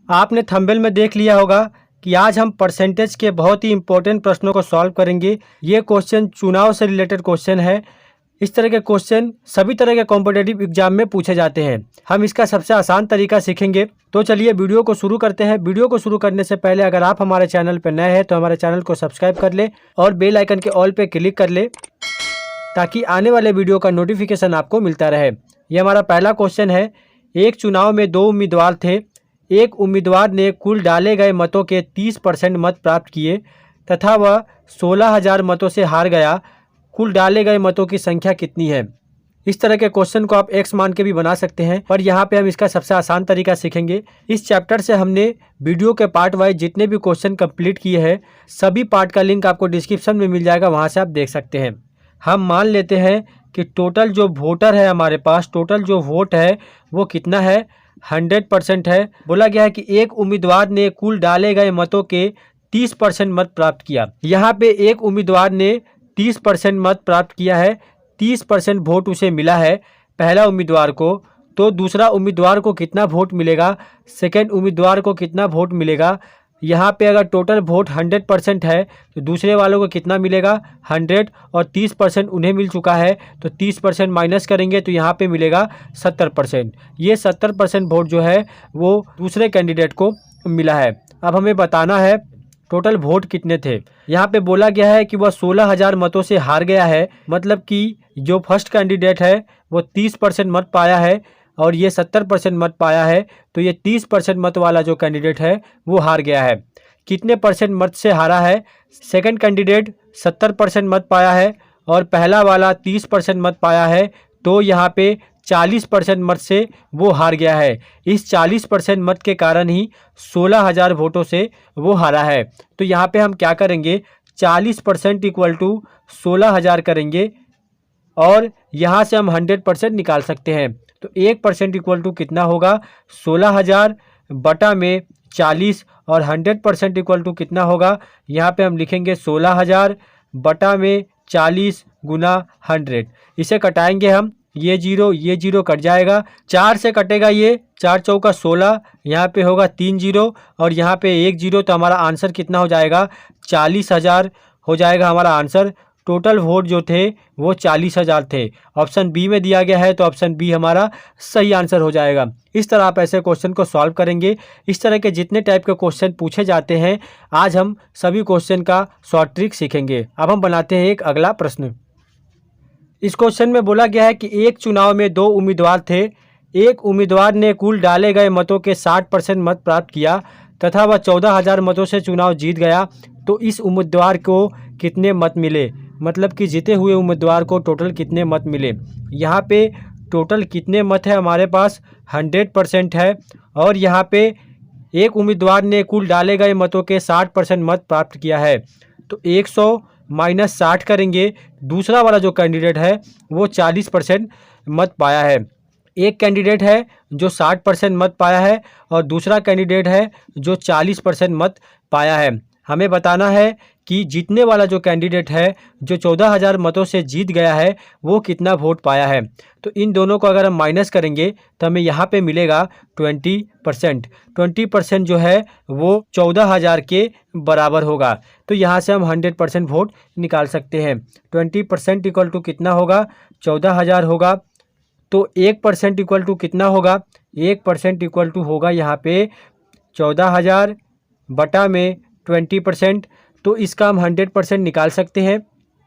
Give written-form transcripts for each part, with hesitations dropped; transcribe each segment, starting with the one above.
आपने थंबनेल में देख लिया होगा कि आज हम परसेंटेज के बहुत ही इंपॉर्टेंट प्रश्नों को सॉल्व करेंगे। ये क्वेश्चन चुनाव से रिलेटेड क्वेश्चन है। इस तरह के क्वेश्चन सभी तरह के कॉम्पिटिटिव एग्जाम में पूछे जाते हैं। हम इसका सबसे आसान तरीका सीखेंगे। तो चलिए वीडियो को शुरू करते हैं। वीडियो को शुरू करने से पहले अगर आप हमारे चैनल पर नए हैं तो हमारे चैनल को सब्सक्राइब कर ले और बेल आइकन के ऑल पे क्लिक कर ले ताकि आने वाले वीडियो का नोटिफिकेशन आपको मिलता रहे। ये हमारा पहला क्वेश्चन है। एक चुनाव में 2 उम्मीदवार थे। एक उम्मीदवार ने कुल डाले गए मतों के 30% मत प्राप्त किए तथा वह 16,000 मतों से हार गया। कुल डाले गए मतों की संख्या कितनी है? इस तरह के क्वेश्चन को आप एक्स मान के भी बना सकते हैं, पर यहाँ पे हम इसका सबसे आसान तरीका सीखेंगे। इस चैप्टर से हमने वीडियो के पार्ट वाइज जितने भी क्वेश्चन कंप्लीट किए हैं, सभी पार्ट का लिंक आपको डिस्क्रिप्शन में मिल जाएगा, वहाँ से आप देख सकते हैं। हम मान लेते हैं कि टोटल जो वोटर है हमारे पास, टोटल जो वोट है वो कितना है? 100% है। बोला गया है कि एक उम्मीदवार ने कुल डाले गए मतों के 30% मत प्राप्त किया। यहाँ पे एक उम्मीदवार ने 30% मत प्राप्त किया है, 30% वोट उसे मिला है पहला उम्मीदवार को। तो दूसरा उम्मीदवार को कितना वोट मिलेगा? सेकेंड उम्मीदवार को कितना वोट मिलेगा? यहाँ पे अगर टोटल वोट 100% है तो दूसरे वालों को कितना मिलेगा? 100 और 30% उन्हें मिल चुका है तो 30% माइनस करेंगे तो यहाँ पे मिलेगा 70%। ये 70% वोट जो है वो दूसरे कैंडिडेट को मिला है। अब हमें बताना है टोटल वोट कितने थे। यहाँ पे बोला गया है कि वह 16,000 मतों से हार गया है, मतलब कि जो फर्स्ट कैंडिडेट है वो 30% मत पाया है और ये 70% मत पाया है, तो ये 30% मत वाला जो कैंडिडेट है वो हार गया है। कितने परसेंट मत से हारा है? सेकंड कैंडिडेट 70% मत पाया है और पहला वाला 30% मत पाया है, तो यहाँ पे 40% मत से वो हार गया है। इस 40% मत के कारण ही 16,000 वोटों से वो हारा है। तो यहाँ पे हम क्या करेंगे? 40% इक्वल टू 16,000 करेंगे और यहाँ से हम 100% निकाल सकते हैं। तो 1% इक्वल टू कितना होगा? 16,000 बटा में 40 और 100% इक्वल टू कितना होगा? यहाँ पे हम लिखेंगे 16,000 बटा में 40 गुना 100। इसे कटाएंगे हम, ये जीरो कट जाएगा, 4 से कटेगा ये, 4 चौका 16, यहाँ पे होगा 3 जीरो और यहाँ पे 1 जीरो, तो हमारा आंसर कितना हो जाएगा? 40,000 हो जाएगा हमारा आंसर। टोटल वोट जो थे वो 40,000 थे। ऑप्शन बी में दिया गया है तो ऑप्शन बी हमारा सही आंसर हो जाएगा। इस तरह आप ऐसे क्वेश्चन को सॉल्व करेंगे। इस तरह के जितने टाइप के क्वेश्चन पूछे जाते हैं, आज हम सभी क्वेश्चन का शॉर्ट ट्रिक सीखेंगे। अब हम बनाते हैं एक अगला प्रश्न। इस क्वेश्चन में बोला गया है कि एक चुनाव में 2 उम्मीदवार थे। एक उम्मीदवार ने कुल डाले गए मतों के 60% मत प्राप्त किया तथा वह 14,000 मतों से चुनाव जीत गया। तो इस उम्मीदवार को कितने मत मिले? मतलब कि जीते हुए उम्मीदवार को टोटल कितने मत मिले? यहाँ पे टोटल कितने मत है हमारे पास? 100% है और यहाँ पे एक उम्मीदवार ने कुल डाले गए मतों के 60% मत प्राप्त किया है। तो 100 माइनस 60 करेंगे। दूसरा वाला जो कैंडिडेट है वो 40% मत पाया है। एक कैंडिडेट है जो 60% मत पाया है और दूसरा कैंडिडेट है जो 40% मत पाया है। हमें बताना है कि जीतने वाला जो कैंडिडेट है जो 14,000 मतों से जीत गया है वो कितना वोट पाया है। तो इन दोनों को अगर हम माइनस करेंगे तो हमें यहाँ पे मिलेगा 20%। 20% जो है वो 14,000 के बराबर होगा। तो यहाँ से हम 100% वोट निकाल सकते हैं। 20% इक्वल टू कितना होगा? 14,000 होगा। तो 1% इक्वल टू कितना होगा? 1% इक्वल टू होगा यहाँ पे 14,000 बटा में 20%। तो इसका हम 100% निकाल सकते हैं,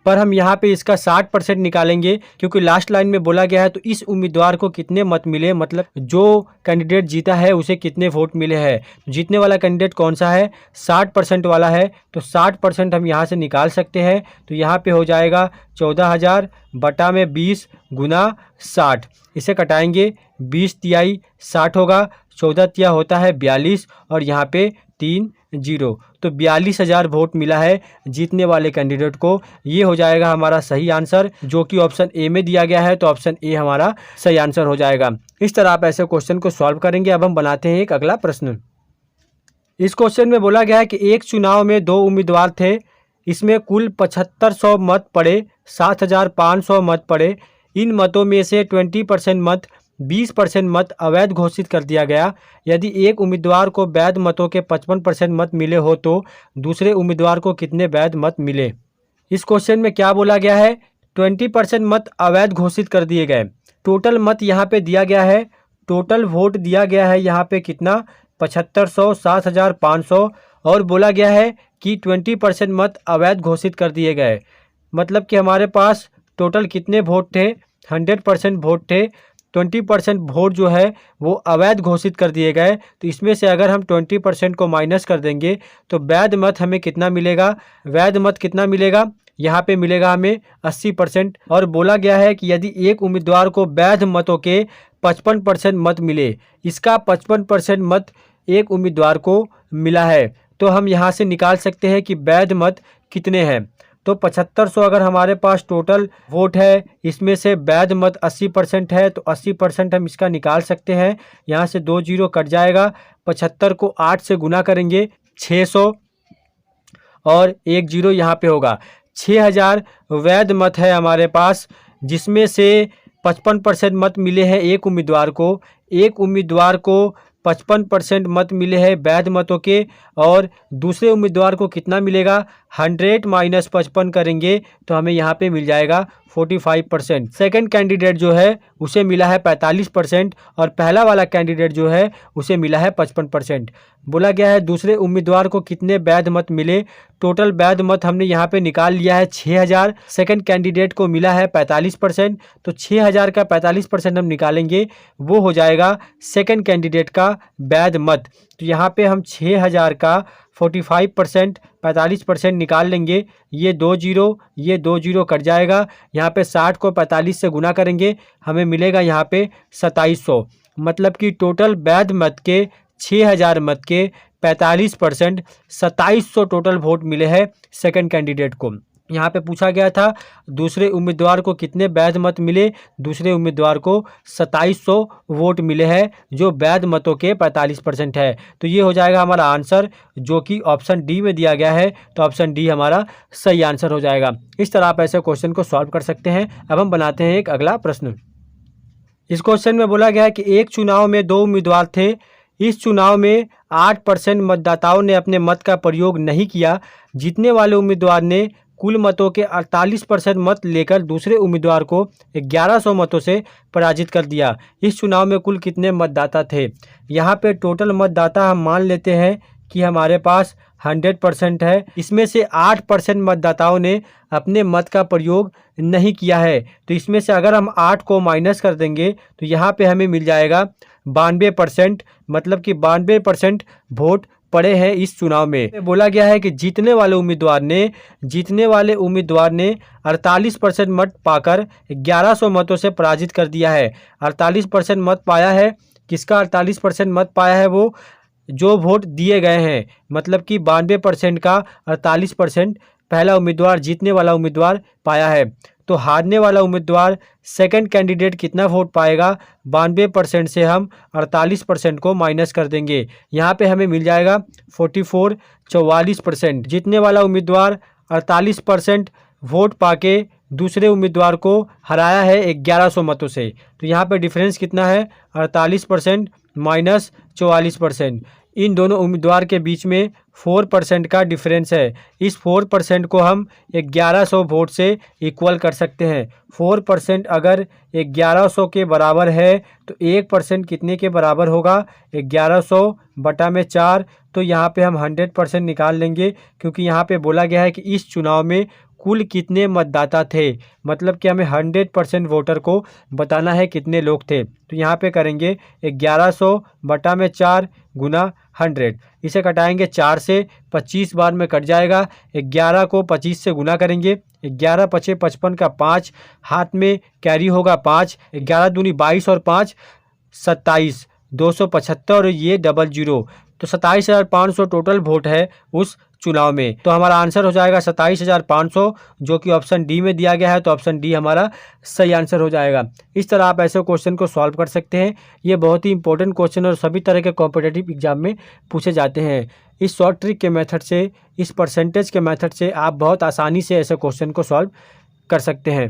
पर हम यहाँ पे इसका 60% निकालेंगे क्योंकि लास्ट लाइन में बोला गया है तो इस उम्मीदवार को कितने मत मिले, मतलब जो कैंडिडेट जीता है उसे कितने वोट मिले हैं। जीतने वाला कैंडिडेट कौन सा है? 60% वाला है। तो 60% हम यहाँ से निकाल सकते हैं। तो यहाँ पे हो जाएगा 14,000 बटा में 20 गुना 60। इसे कटाएंगे, 20 तिहाई 60 होगा, 14 तिया होता है 42 और यहाँ पे 3 जीरो। तो 42,000 वोट मिला है जीतने वाले कैंडिडेट को। ये हो जाएगा हमारा सही आंसर, जो कि ऑप्शन ए में दिया गया है। तो ऑप्शन ए हमारा सही आंसर हो जाएगा। इस तरह आप ऐसे क्वेश्चन को सॉल्व करेंगे। अब हम बनाते हैं एक अगला प्रश्न। इस क्वेश्चन में बोला गया है कि एक चुनाव में 2 उम्मीदवार थे। इसमें कुल 7500 मत पड़े, 7,500 मत पड़े। इन मतों में से 20% मत 20% मत अवैध घोषित कर दिया गया। यदि एक उम्मीदवार को वैध मतों के 55% मत मिले हो तो दूसरे उम्मीदवार को कितने वैध मत मिले। इस क्वेश्चन में क्या बोला गया है, 20% मत अवैध घोषित कर दिए गए। टोटल मत यहाँ पे दिया गया है, टोटल वोट दिया गया है यहाँ पे कितना, 7500, 7500, और बोला गया है कि 20% मत अवैध घोषित कर दिए गए। मतलब कि हमारे पास टोटल कितने वोट थे, 100% वोट थे, 20% वोट जो है वो अवैध घोषित कर दिए गए। तो इसमें से अगर हम 20% को माइनस कर देंगे तो वैध मत हमें कितना मिलेगा, वैध मत कितना मिलेगा, यहाँ पे मिलेगा हमें 80%। और बोला गया है कि यदि एक उम्मीदवार को वैध मतों के 55% मत मिले, इसका 55% मत एक उम्मीदवार को मिला है, तो हम यहाँ से निकाल सकते हैं कि वैध मत कितने हैं। तो 7500 अगर हमारे पास टोटल वोट है, इसमें से वैध मत 80% है, तो 80% हम इसका निकाल सकते हैं। यहाँ से 2 जीरो कट जाएगा, 75 को 8 से गुना करेंगे 600, और 1 जीरो यहाँ पे होगा। 6000 वैध मत है हमारे पास, जिसमें से 55% मत मिले हैं एक उम्मीदवार को। एक उम्मीदवार को 55% मत मिले हैं वैध मतों के, और दूसरे उम्मीदवार को कितना मिलेगा, 100 माइनस 55 करेंगे तो हमें यहाँ पे मिल जाएगा 45%। सेकंड कैंडिडेट जो है उसे मिला है 45%, और पहला वाला कैंडिडेट जो है उसे मिला है 55%। बोला गया है दूसरे उम्मीदवार को कितने वैध मत मिले। टोटल वैध मत हमने यहाँ पे निकाल लिया है 6000, सेकंड कैंडिडेट को मिला है 45%, तो 6000 का 45% हम निकालेंगे, वो हो जाएगा सेकंड कैंडिडेट का वैध मत। तो यहाँ पे हम 6000 का 45% 45% निकाल लेंगे, ये 2 जीरो, ये 2 जीरो कट जाएगा। यहाँ पे 60 को 45 से गुना करेंगे, हमें मिलेगा यहाँ पे 2700। मतलब कि टोटल वैध मत के 6000 मत के 45% 2700 टोटल वोट मिले हैं सेकंड कैंडिडेट को। यहाँ पे पूछा गया था दूसरे उम्मीदवार को कितने वैध मत मिले, दूसरे उम्मीदवार को 2700 वोट मिले हैं, जो वैध मतों के 45% है। तो ये हो जाएगा हमारा आंसर, जो कि ऑप्शन डी में दिया गया है। तो ऑप्शन डी हमारा सही आंसर हो जाएगा। इस तरह आप ऐसे क्वेश्चन को सॉल्व कर सकते हैं। अब हम बनाते हैं एक अगला प्रश्न। इस क्वेश्चन में बोला गया है कि एक चुनाव में 2 उम्मीदवार थे। इस चुनाव में 8% मतदाताओं ने अपने मत का प्रयोग नहीं किया। जीतने वाले उम्मीदवार ने कुल मतों के 48% मत लेकर दूसरे उम्मीदवार को 1100 मतों से पराजित कर दिया। इस चुनाव में कुल कितने मतदाता थे। यहाँ पे टोटल मतदाता हम मान लेते हैं कि हमारे पास 100% है। इसमें से 8% मतदाताओं ने अपने मत का प्रयोग नहीं किया है। तो इसमें से अगर हम 8 को माइनस कर देंगे तो यहाँ पे हमें मिल जाएगा 92%। मतलब कि 92% वोट पड़े हैं इस चुनाव में। बोला गया है कि जीतने वाले उम्मीदवार ने 48% मत पाकर 1100 मतों से पराजित कर दिया है। 48% मत पाया है, किसका 48% मत पाया है, वो जो वोट दिए गए हैं। मतलब कि 92% का 48% पहला उम्मीदवार, जीतने वाला उम्मीदवार पाया है। तो हारने वाला उम्मीदवार सेकंड कैंडिडेट कितना वोट पाएगा, 92% से हम 48% को माइनस कर देंगे, यहाँ पे हमें मिल जाएगा 44%। जीतने वाला उम्मीदवार 48% वोट पाके दूसरे उम्मीदवार को हराया है 1100 मतों से। तो यहाँ पे डिफरेंस कितना है, 48% माइनस 44%। इन दोनों उम्मीदवार के बीच में 4% का डिफरेंस है। इस 4% को हम 1100 वोट से इक्वल कर सकते हैं। 4% अगर 1100 के बराबर है तो 1% कितने के बराबर होगा, 1100 बटा में 4। तो यहाँ पे हम 100% निकाल लेंगे, क्योंकि यहाँ पे बोला गया है कि इस चुनाव में कुल कितने मतदाता थे। मतलब कि हमें 100% वोटर को बताना है कितने लोग थे। तो यहाँ पे करेंगे 1100 बटा में 4 गुना 100। इसे कटाएंगे 4 से, 25 बार में कट जाएगा। 11 को 25 से गुना करेंगे, 11 पचे 55 का 5, हाथ में कैरी होगा 5, 11 दूनी 22 और 5 27, 275 और ये 00। तो 27,500 टोटल वोट है उस चुनाव में। तो हमारा आंसर हो जाएगा 27,500, जो कि ऑप्शन डी में दिया गया है। तो ऑप्शन डी हमारा सही आंसर हो जाएगा। इस तरह आप ऐसे क्वेश्चन को सॉल्व कर सकते हैं। ये बहुत ही इंपॉर्टेंट क्वेश्चन और सभी तरह के कॉम्पिटिटिव एग्जाम में पूछे जाते हैं। इस शॉर्ट ट्रिक के मेथड से, इस परसेंटेज के मेथड से आप बहुत आसानी से ऐसे क्वेश्चन को सॉल्व कर सकते हैं।